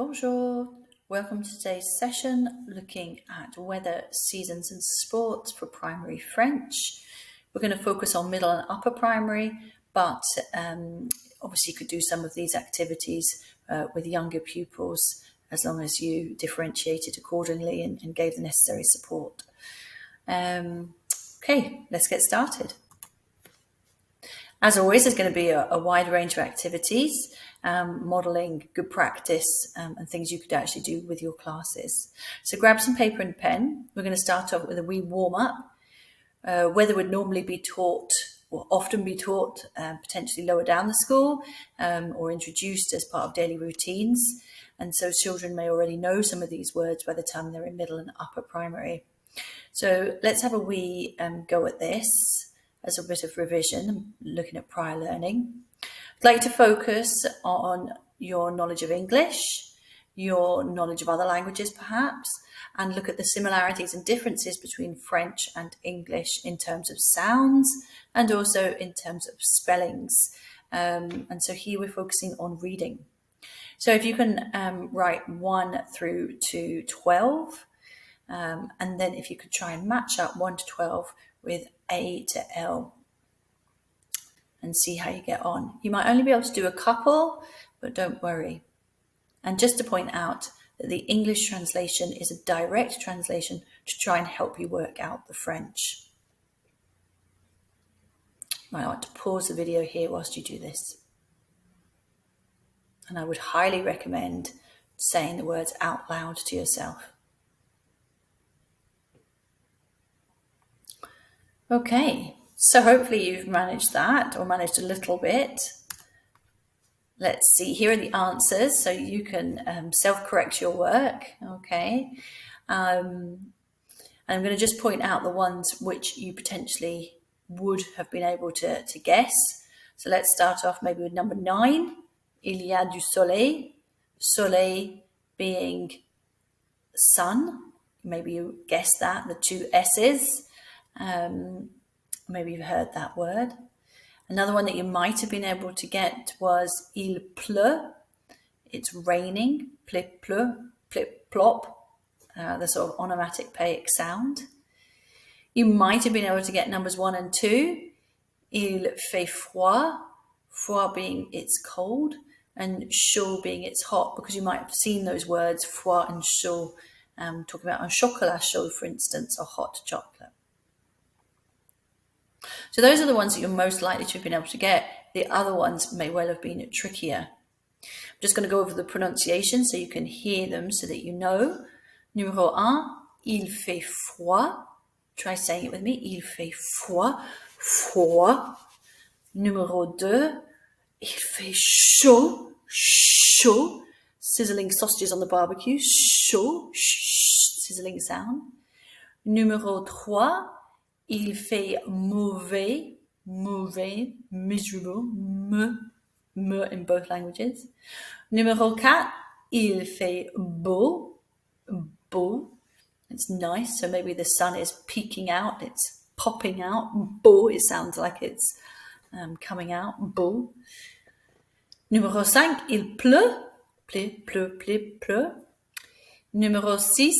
Bonjour, welcome to today's session looking at weather, seasons and sports for primary French. We're going to focus on middle and upper primary, but obviously you could do some of these activities with younger pupils as long as you differentiated accordingly and gave the necessary support. Okay, let's get started. As always, there's going to be a wide range of activities, modelling good practice and things you could actually do with your classes. So grab some paper and pen. We're going to start off with a wee warm-up. Weather would normally be taught, or often be taught, potentially lower down the school or introduced as part of daily routines. And so children may already know some of these words by the time they're in middle and upper primary. So let's have a wee go at this as a bit of revision, looking at prior learning. I'd like to focus on your knowledge of English, your knowledge of other languages perhaps, and look at the similarities and differences between French and English in terms of sounds and also in terms of spellings. And so here we're focusing on reading. So if you can write 1 through to 12, and then if you could try and match up 1 to 12 with A to L and see how you get on. You might only be able to do a couple, but don't worry. And just to point out that the English translation is a direct translation to try and help you work out the French. You might want to pause the video here whilst you do this. And I would highly recommend saying the words out loud to yourself. Okay, so hopefully you've managed that or managed a little bit. Let's see, here are the answers so you can self-correct your work, okay? And I'm going to just point out the ones which you potentially would have been able to guess. So let's start off maybe with number 9. Il y a du soleil. Soleil being sun. Maybe you guessed that, the 2 S's. Maybe you've heard that word. Another one that you might have been able to get was il pleut. It's raining. Plip pleu, plip plop. The sort of onomatopoeic sound. You might have been able to get numbers 1 and 2. Il fait froid. Froid being it's cold and chaud being it's hot, because you might have seen those words froid and chaud talking about un chocolat chaud, for instance, or hot chocolate. So those are the ones that you're most likely to have been able to get. The other ones may well have been trickier. I'm just going to go over the pronunciation so you can hear them so that you know. Numéro 1, il fait froid. Try saying it with me. Il fait froid. Froid. Numéro 2, il fait chaud. Chaud. Sizzling sausages on the barbecue. Chaud. Sizzling sound. Numéro 3, il fait mauvais, mauvais, miserable, me in both languages. Numéro 4, il fait beau, beau. It's nice, so maybe the sun is peeking out, it's popping out. Beau, it sounds like it's coming out, beau. Numéro 5, il pleut, pleut. Numéro 6,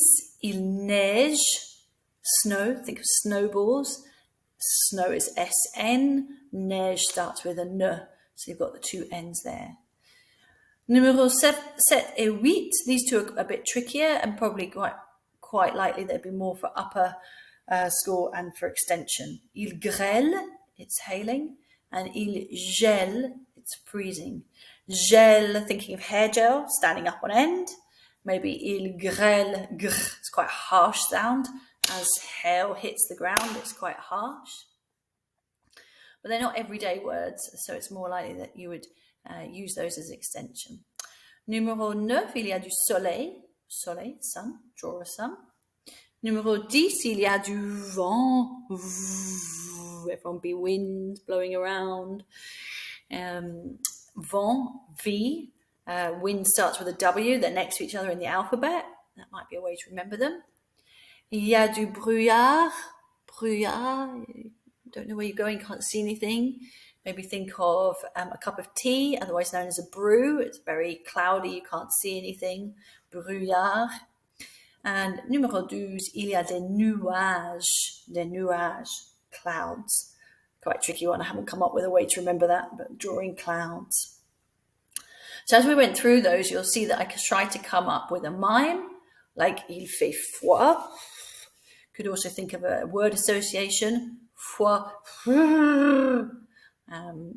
il neige. Snow, think of snowballs. Snow is S-N, neige starts with a N, so you've got the 2 N's there. Numéro 7 et 8, these two are a bit trickier and probably quite likely they'd be more for upper school and for extension. Il grêle, it's hailing, and il gèle, it's freezing. Gel, thinking of hair gel, standing up on end. Maybe il grêle, gr, it's quite a harsh sound. As hail hits the ground, it's quite harsh. But they're not everyday words, so it's more likely that you would use those as extension. Numéro 9, il y a du soleil. Soleil, sun, draw a sun. Numéro 10, il y a du vent. Everyone be wind blowing around. Vent, V. Wind starts with a W. They're next to each other in the alphabet. That might be a way to remember them. Il y a du brouillard. Brouillard. Don't know where you're going, can't see anything. Maybe think of a cup of tea, otherwise known as a brew. It's very cloudy, you can't see anything. Brouillard. And numéro 12, il y a des nuages, clouds. Quite tricky one, I haven't come up with a way to remember that, but drawing clouds. So as we went through those, you'll see that I tried to come up with a mime, like il fait froid. Could also think of a word association, froid,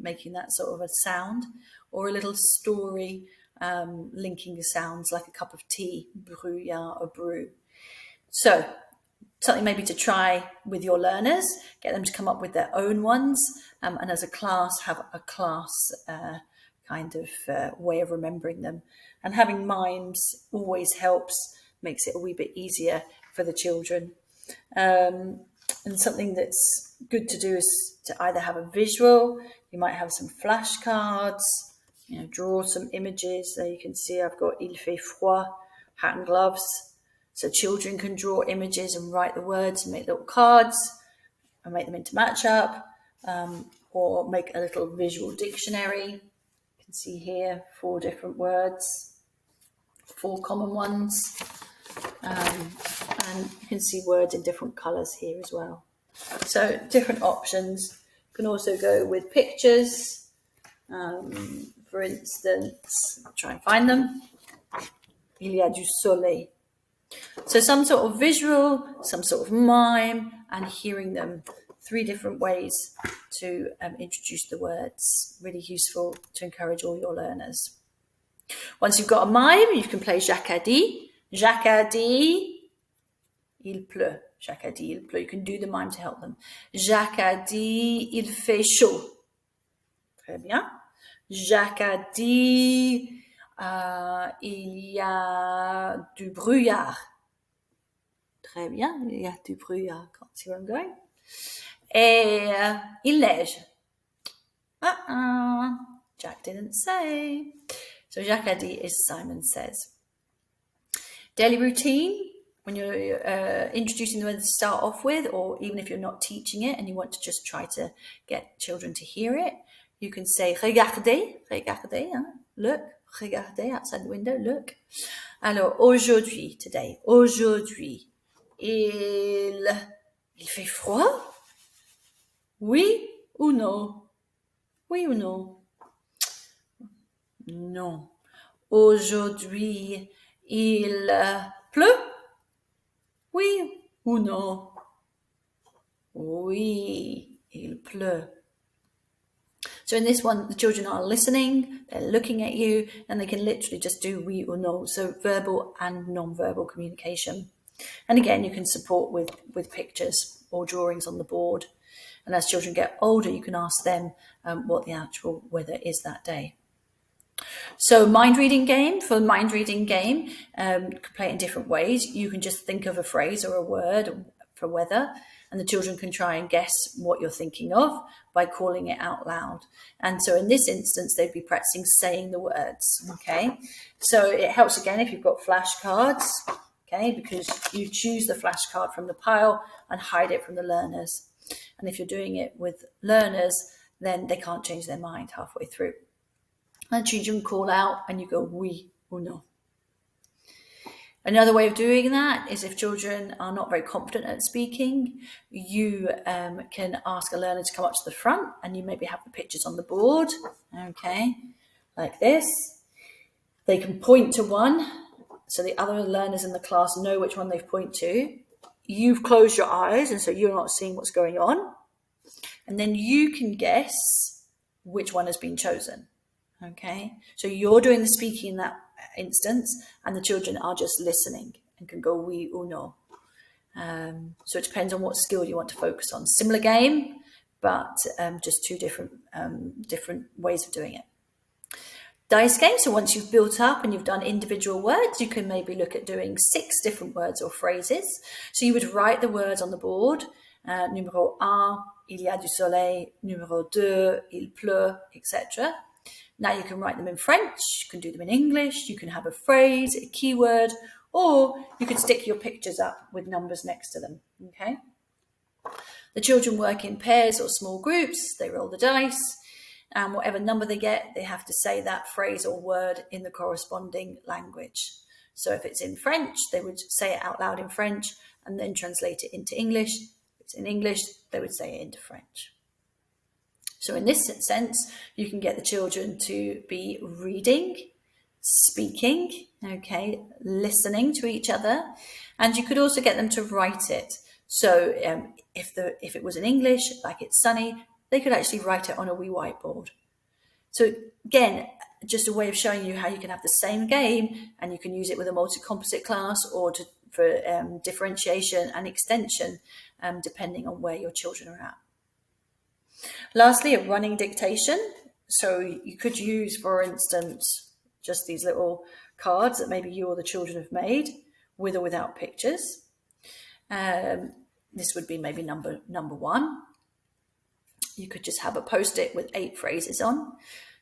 making that sort of a sound, or a little story linking the sounds like a cup of tea, brouillard or brew. So something maybe to try with your learners, get them to come up with their own ones, and as a class, have a class kind of way of remembering them. And having mimes always helps, makes it a wee bit easier for the children. And something that's good to do is to either have a visual, you might have some flashcards, draw some images. There you can see I've got il fait froid, hat and gloves. So children can draw images and write the words and make little cards and make them into matchup, or make a little visual dictionary. You can see here 4 different words, 4 common ones. And you can see words in different colours here as well. So different options. You can also go with pictures. For instance, I'll try and find them. Il y a du soleil. So some sort of visual, some sort of mime, and hearing them. 3 different ways to introduce the words. Really useful to encourage all your learners. Once you've got a mime, you can play Jacques a dit. Jacques a dit, il pleut. Jacques a dit, il pleut. You can do the mime to help them. Jacques a dit, il fait chaud. Très bien. Jacques a dit, il y a du brouillard. Très bien, il y a du brouillard. Can't see where I'm going. Et il neige. Jack didn't say. So Jacques a dit is Simon says. Daily routine, when you're introducing the words to start off with, or even if you're not teaching it and you want to just try to get children to hear it, you can say regardez, look, regardez outside the window, look. Alors, aujourd'hui, today, aujourd'hui, il fait froid? Oui ou non? Oui ou non? Non. Aujourd'hui, il pleut? Oui ou non? Oui, il pleut. So in this one, the children are listening, they're looking at you, and they can literally just do oui or no, so verbal and non-verbal communication. And again, you can support with pictures or drawings on the board. And as children get older, you can ask them what the actual weather is that day. So mind reading game, you can play it in different ways. You can just think of a phrase or a word for weather, and the children can try and guess what you're thinking of by calling it out loud. And so in this instance, they'd be practicing saying the words, okay? So it helps again if you've got flashcards, okay, because you choose the flashcard from the pile and hide it from the learners. And if you're doing it with learners, then they can't change their mind halfway through. And children call out and you go oui or no. Another way of doing that is if children are not very confident at speaking, you can ask a learner to come up to the front and you maybe have the pictures on the board, okay, like this. They can point to one, so the other learners in the class know which one they've pointed to. You've closed your eyes, and so you're not seeing what's going on. And then you can guess which one has been chosen, okay? So you're doing the speaking in that instance, and the children are just listening and can go oui or no. So it depends on what skill you want to focus on. Similar game, but just 2 different ways of doing it. Dice game, so once you've built up and you've done individual words, you can maybe look at doing 6 different words or phrases. So you would write the words on the board. Numéro 1, il y a du soleil. Numéro 2, il pleut, etc. Now you can write them in French, you can do them in English, you can have a phrase, a keyword, or you could stick your pictures up with numbers next to them, okay? The children work in pairs or small groups, they roll the dice, and whatever number they get, they have to say that phrase or word in the corresponding language. So if it's in French, they would say it out loud in French and then translate it into English. If it's in English, they would say it into French. So in this sense, you can get the children to be reading, speaking, okay, listening to each other, and you could also get them to write it. So if it was in English, like it's sunny, they could actually write it on a wee whiteboard. So again, just a way of showing you how you can have the same game and you can use it with a multi-composite class or for differentiation and extension, depending on where your children are at. Lastly, a running dictation. So you could use, for instance, just these little cards that maybe you or the children have made, with or without pictures. This would be maybe number one. You could just have a post-it with 8 phrases on.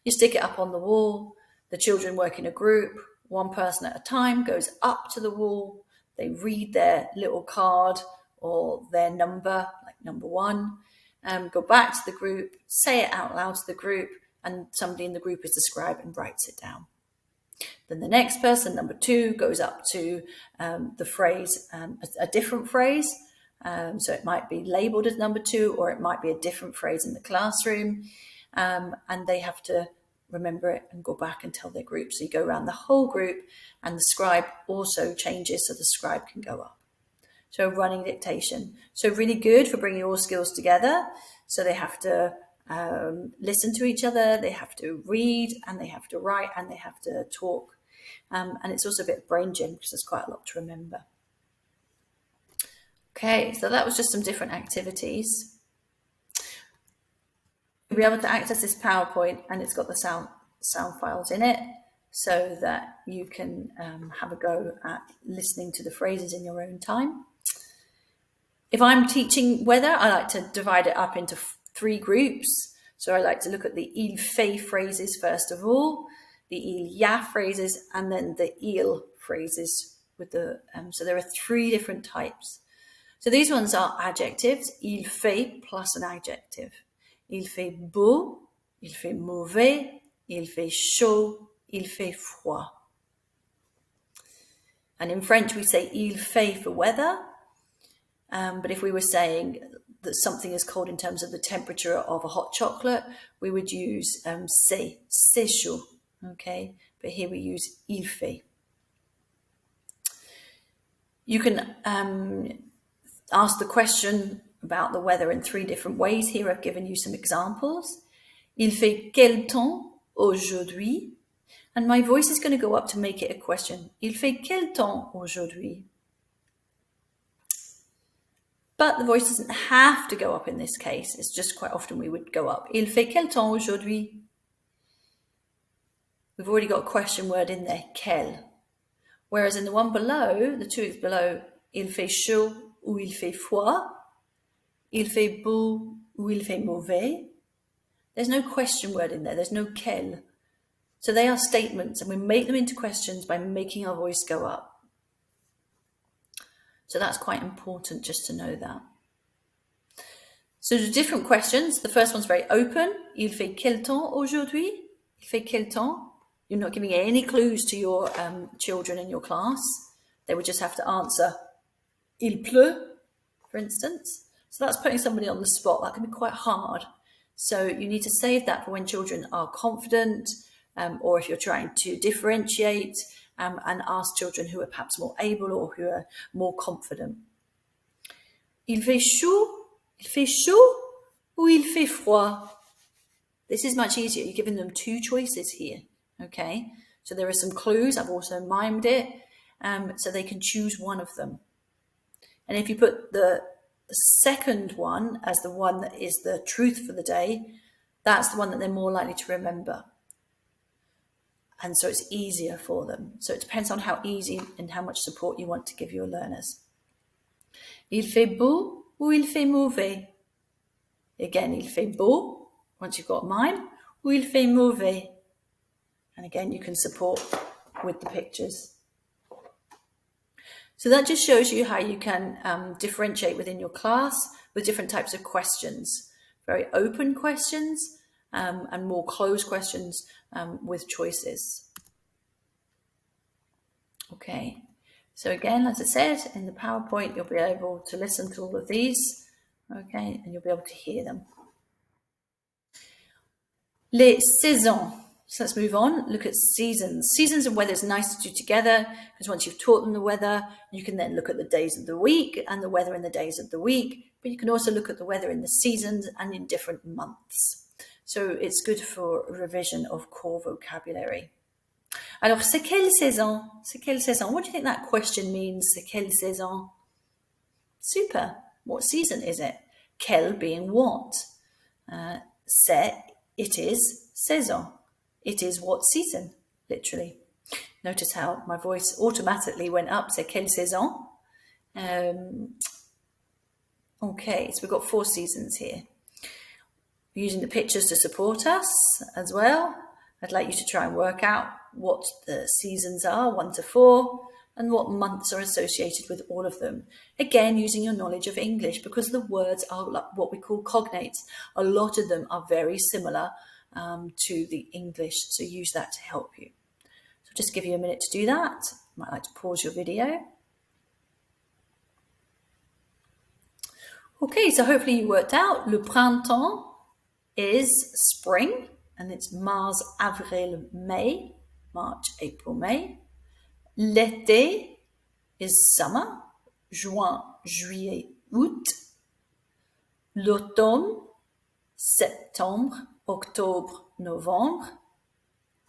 You stick it up on the wall. The children work in a group. One person at a time goes up to the wall. They read their little card or their number, like number 1. Go back to the group, say it out loud to the group, and somebody in the group is described and writes it down. Then the next person, number 2, goes up to the phrase, a different phrase. So it might be labeled as number 2, or it might be a different phrase in the classroom. And they have to remember it and go back and tell their group. So you go around the whole group, and the scribe also changes so the scribe can go up. So running dictation. So really good for bringing all skills together. So they have to listen to each other, they have to read, and they have to write, and they have to talk. And it's also a bit of brain gym because there's quite a lot to remember. Okay, so that was just some different activities. You'll be able to access this PowerPoint, and it's got the sound files in it so that you can have a go at listening to the phrases in your own time. If I'm teaching weather, I like to divide it up into 3 groups. So I like to look at the il fait phrases first of all, the il y a phrases, and then the il phrases with the so there are 3 different types. So these ones are adjectives, il fait plus an adjective. Il fait beau, il fait mauvais, il fait chaud, il fait froid. And in French we say il fait for weather. But if we were saying that something is cold in terms of the temperature of a hot chocolate, we would use c'est chaud, okay? But here we use il fait. You can ask the question about the weather in 3 different ways. Here I've given you some examples. Il fait quel temps aujourd'hui? And my voice is going to go up to make it a question. Il fait quel temps aujourd'hui? But the voice doesn't have to go up in this case. It's just quite often we would go up. Il fait quel temps aujourd'hui? We've already got a question word in there, quel. Whereas in the one below, the 2 below, il fait chaud ou il fait froid, il fait beau ou il fait mauvais. There's no question word in there. There's no quel. So they are statements, and we make them into questions by making our voice go up. So that's quite important just to know that. So the different questions. The first one's very open. Il fait quel temps aujourd'hui? Il fait quel temps? You're not giving any clues to your children in your class. They would just have to answer il pleut, for instance. So that's putting somebody on the spot. That can be quite hard. So you need to save that for when children are confident, or if you're trying to differentiate, and ask children who are perhaps more able or who are more confident. Il fait chaud ou il fait froid? This is much easier. You're giving them 2 choices here, okay? So there are some clues. I've also mimed it, so they can choose one of them. And if you put the second one as the one that is the truth for the day, that's the one that they're more likely to remember. And so it's easier for them. So it depends on how easy and how much support you want to give your learners. Il fait beau ou il fait mauvais? Again, il fait beau, once you've got mime, ou il fait mauvais? And again, you can support with the pictures. So that just shows you how you can differentiate within your class with different types of questions. Very open questions, and more closed questions with choices. Okay, so again, as I said, in the PowerPoint, you'll be able to listen to all of these, okay, and you'll be able to hear them. Les saisons. So let's move on, look at seasons. Seasons and weather is nice to do together because once you've taught them the weather, you can then look at the days of the week and the weather in the days of the week, but you can also look at the weather in the seasons and in different months. So it's good for revision of core vocabulary. Alors, c'est quelle saison? C'est quelle saison? What do you think that question means? C'est quelle saison? Super. What season is it? Quel being what? C'est, it is, saison. It is what season, literally. Notice how my voice automatically went up. C'est quelle saison? Okay, so we've got 4 seasons here. We're using the pictures to support us as well. I'd like you to try and work out what the seasons are, 1 to 4, and what months are associated with all of them. Again, using your knowledge of English, because the words are what we call cognates. A lot of them are very similar to the English, so use that to help you. So just give you a minute to do that. Might like to pause your video. Okay, so hopefully you worked out. Le printemps is spring, and it's Mars, Avril, May, March, April, May. L'été is summer, juin, juillet, août. L'automne, septembre, octobre, novembre,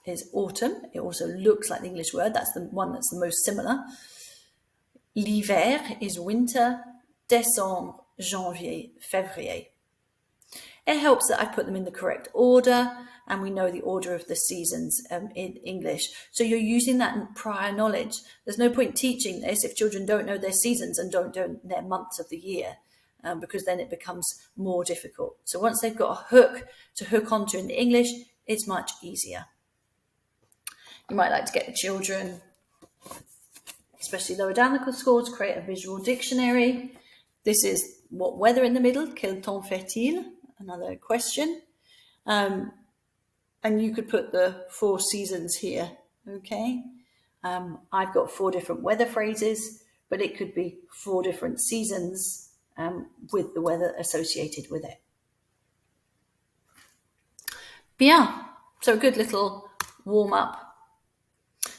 is autumn. It also looks like the English word. That's the one that's the most similar. L'hiver is winter, décembre, janvier, février. It helps that I put them in the correct order and we know the order of the seasons in English. So you're using that prior knowledge. There's no point teaching this if children don't know their seasons and don't know their months of the year, because then it becomes more difficult. So once they've got a hook to hook onto in English, it's much easier. You might like to get the children, especially lower down the school, to create a visual dictionary. This is what weather in the middle, quel temps fait-il? Another question. And you could put the 4 seasons here, okay? I've got 4 different weather phrases, but it could be 4 different seasons with the weather associated with it. Bien, so a good little warm-up.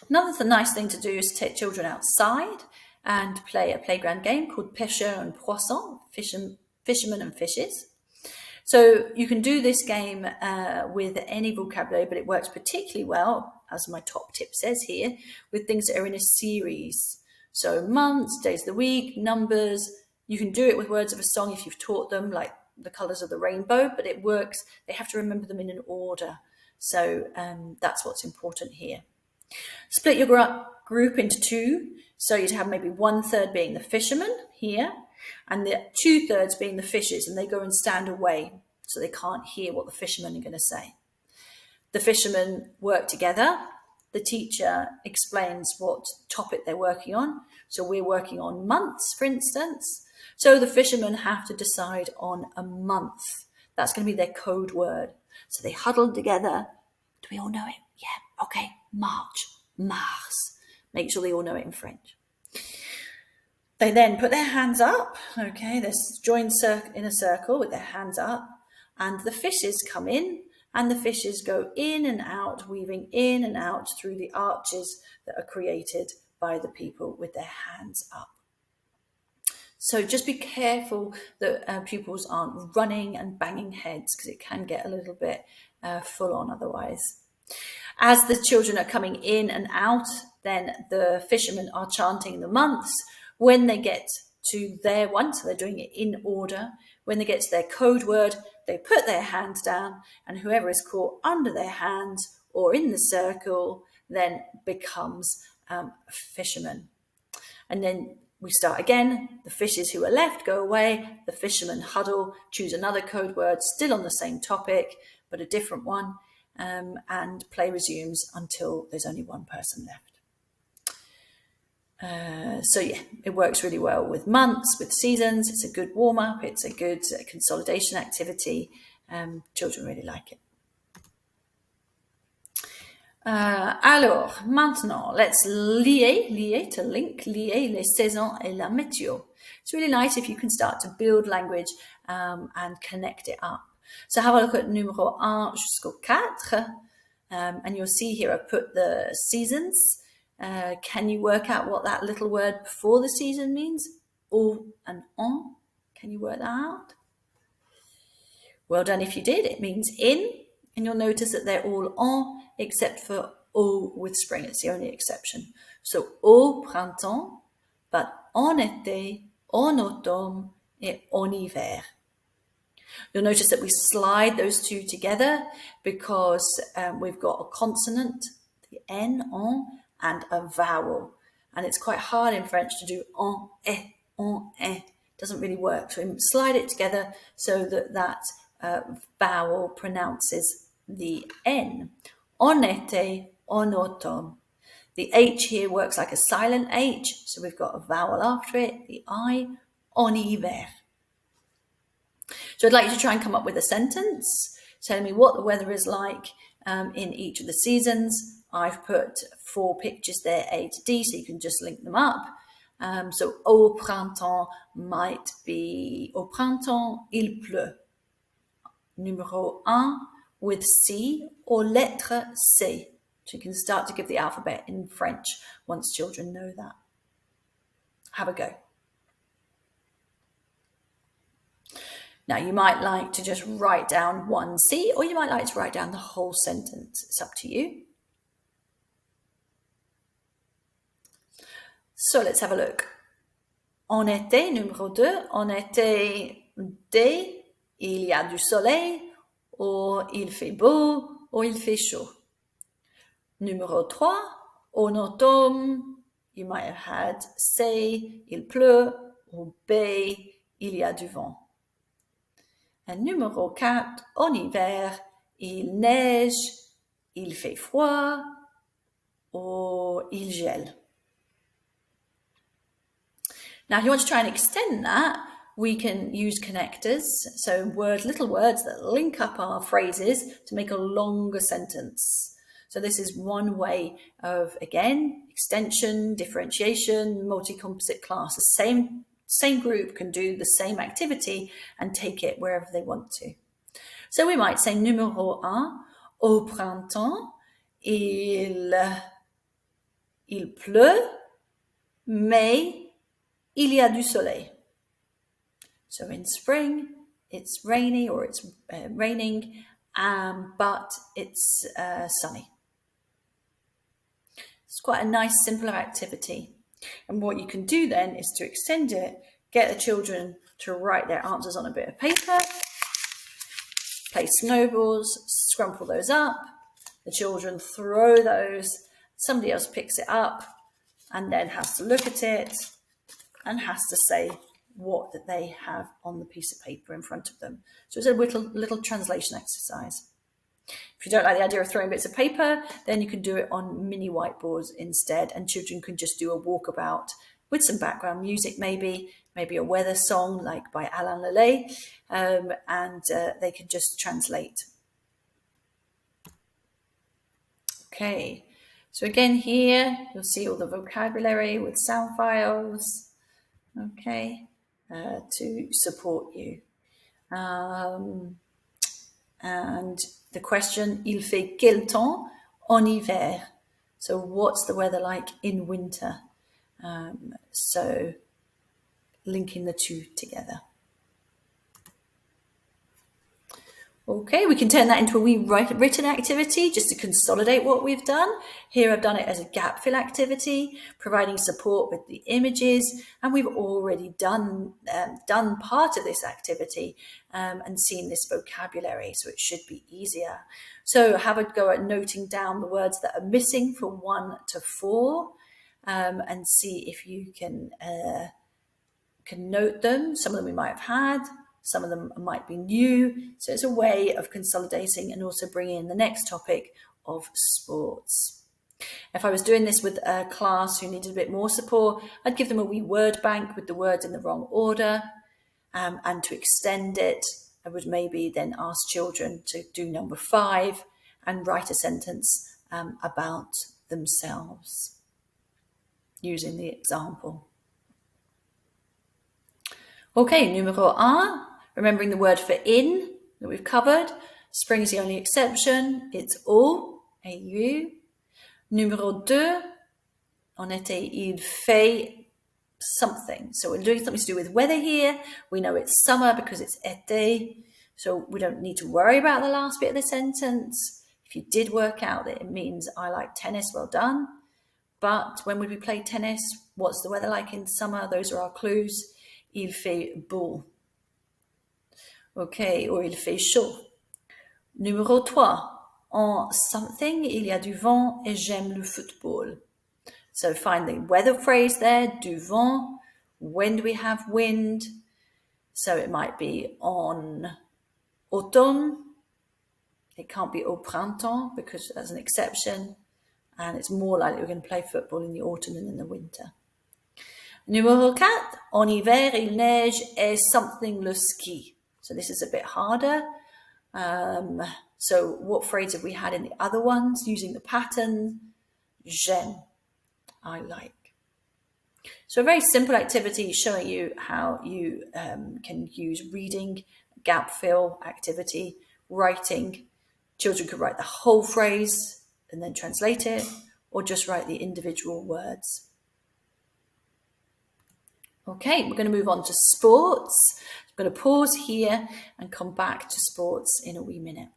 Another nice thing to do is to take children outside and play a playground game called pêcheur and poisson, fishermen and fishes. So you can do this game with any vocabulary, but it works particularly well, as my top tip says here, with things that are in a series. So months, days of the week, numbers. You can do it with words of a song if you've taught them, like the colours of the rainbow, but it works. They have to remember them in an order. So that's what's important here. Split your group into 2. So you'd have maybe 1/3 being the fishermen here, and the 2/3 being the fishes, and they go and stand away so they can't hear what the fishermen are going to say. The fishermen work together. The teacher explains what topic they're working on. So we're working on months, for instance. So the fishermen have to decide on a month. That's going to be their code word. So they huddle together. Do we all know it? Yeah, okay, March, Mars. Make sure they all know it in French. They then put their hands up, okay, they're joined in a circle with their hands up, and the fishes come in, and the fishes go in and out, weaving in and out through the arches that are created by the people with their hands up. So just be careful that pupils aren't running and banging heads, because it can get a little bit full on otherwise. As the children are coming in and out, then the fishermen are chanting the months. When they get to their one, so they're doing it in order, when they get to their code word, they put their hands down, and whoever is caught under their hands or in the circle then becomes a fisherman. And then we start again. The fishes who are left go away, the fishermen huddle, choose another code word, still on the same topic, but a different one, and play resumes until there's only one person left. So yeah, it works really well with months, with seasons. It's a good warm-up. It's a good consolidation activity. Children really like it. Alors, maintenant, let's lier to link, lier les saisons et la météo. It's really nice if you can start to build language and connect it up. So have a look at numéro 1 jusqu'au 4. And you'll see here I put the seasons. Can you work out what that little word before the season means? Au and en. Can you work that out? Well done if you did. It means in. And you'll notice that they're all en except for au with spring. It's the only exception. So au printemps, but en été, en automne, et en hiver. You'll notice that we slide those two together because we've got a consonant, the N, en, and a vowel. And it's quite hard in French to do en, et, en, et. It doesn't really work. So we slide it together so that vowel pronounces the N. En été, en automne. The H here works like a silent H, so we've got a vowel after it, the I, en hiver. So I'd like you to try and come up with a sentence telling me what the weather is like in each of the seasons. I've put 4 pictures there, A to D, so you can just link them up. So au printemps might be, au printemps, il pleut. Numéro 1 with C or lettre C. So you can start to give the alphabet in French once children know that. Have a go. Now you might like to just write down one C, or you might like to write down the whole sentence. It's up to you. So let's have a look. En été, numéro 2, en été, D, il y a du soleil, or il fait beau, or il fait chaud. Numéro 3, en automne, you might have had C, il pleut, or B, il y a du vent. And numéro 4, en hiver, il neige, il fait froid, or il gèle. Now, if you want to try and extend that, we can use connectors, so little words that link up our phrases to make a longer sentence. So this is one way of, again, extension, differentiation, multi-composite class. The same group can do the same activity and take it wherever they want to. So we might say numéro 1, au printemps, il pleut, mais il y a du soleil. So in spring, it's rainy or it's raining, but it's sunny. It's quite a nice, simpler activity. And what you can do then is to extend it, get the children to write their answers on a bit of paper, play snowballs, scrumple those up, the children throw those, somebody else picks it up and then has to look at it and has to say what that they have on the piece of paper in front of them. So it's a little translation exercise. If you don't like the idea of throwing bits of paper, then you can do it on mini whiteboards instead, and children can just do a walkabout with some background music, maybe a weather song like by Alain Lelay, and they can just translate. Okay, so again here, you'll see all the vocabulary with sound files, okay, to support you. And the question, il fait quel temps en hiver? So what's the weather like in winter? So linking the two together. Okay, we can turn that into a wee written activity just to consolidate what we've done. Here I've done it as a gap fill activity, providing support with the images, and we've already done part of this activity and seen this vocabulary, so it should be easier. So have a go at noting down the words that are missing from 1 to 4 and see if you can note them. Some of them we might have had. Some of them might be new. So it's a way of consolidating and also bringing in the next topic of sports. If I was doing this with a class who needed a bit more support, I'd give them a wee word bank with the words in the wrong order. And to extend it, I would maybe then ask children to do number 5 and write a sentence about themselves using the example. Okay, numéro 1, remembering the word for in that we've covered. Spring's the only exception. It's au, au. Numéro 2, on était, il fait something. So we're doing something to do with weather here. We know it's summer because it's été. So we don't need to worry about the last bit of the sentence. If you did work out that it means I like tennis, well done. But when would we play tennis? What's the weather like in summer? Those are our clues. Il fait beau. Okay, or il fait chaud. Numéro 3. En something, il y a du vent et j'aime le football. So find the weather phrase there, du vent. When do we have wind? So it might be on automne. It can't be au printemps because that's an exception. And it's more likely we're going to play football in the autumn than in the winter. Numéro 4. En hiver, il neige et something le ski. So this is a bit harder. So what phrase have we had in the other ones using the pattern? J'aime, I like. So a very simple activity showing you how you can use reading, gap fill activity, writing. Children could write the whole phrase and then translate it, or just write the individual words. Okay, we're going to move on to sports. I'm going to pause here and come back to sports in a wee minute.